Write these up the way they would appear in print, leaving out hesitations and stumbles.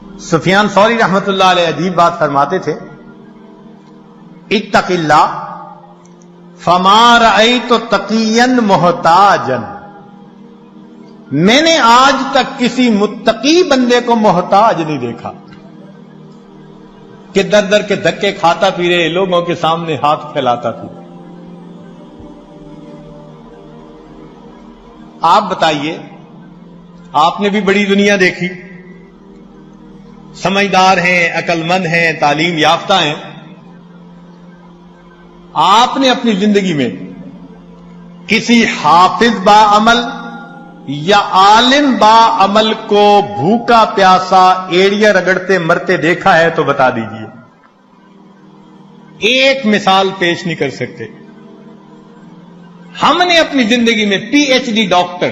سفیان ثوری رحمت اللہ علیہ عجیب بات فرماتے تھے، اتق اللہ فما رأیت تقیا محتاجا، میں نے آج تک کسی متقی بندے کو محتاج نہیں دیکھا کہ در در کے دھکے کھاتا پھرے، لوگوں کے سامنے ہاتھ پھیلاتا پھرے۔ آپ بتائیے، آپ نے بھی بڑی دنیا دیکھی، سمجھدار ہیں، عقل مند ہیں، تعلیم یافتہ ہیں، آپ نے اپنی زندگی میں کسی حافظ با عمل یا عالم با عمل کو بھوکا پیاسا ایڑیاں رگڑتے مرتے دیکھا ہے تو بتا دیجئے۔ ایک مثال پیش نہیں کر سکتے۔ ہم نے اپنی زندگی میں P H D doctor,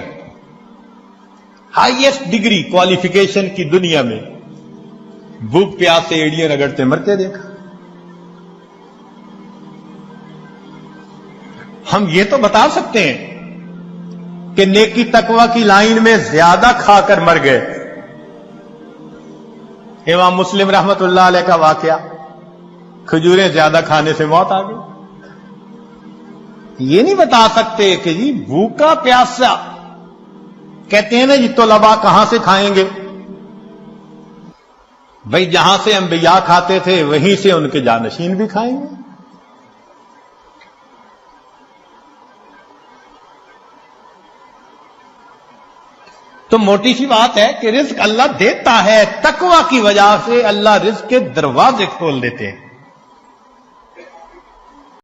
highest degree qualification کی دنیا میں بھوک پیاس سے ایڑیاں رگڑتے مرتے دیکھا۔ ہم یہ تو بتا سکتے ہیں کہ نیکی تقوی کی لائن میں زیادہ کھا کر مر گئے۔ امام مسلم رحمت اللہ علیہ کا واقعہ، کھجوریں زیادہ کھانے سے موت آ گئی۔ یہ نہیں بتا سکتے کہ جی بھوکا پیاسا، کہتے ہیں نا جی طلباء کہاں سے کھائیں گے؟ بھئی جہاں سے انبیاء کھاتے تھے وہیں سے ان کے جانشین بھی کھائیں گے۔ تو موٹی سی بات ہے کہ رزق اللہ دیتا ہے، تقوی کی وجہ سے اللہ رزق کے دروازے کھول دیتے ہیں۔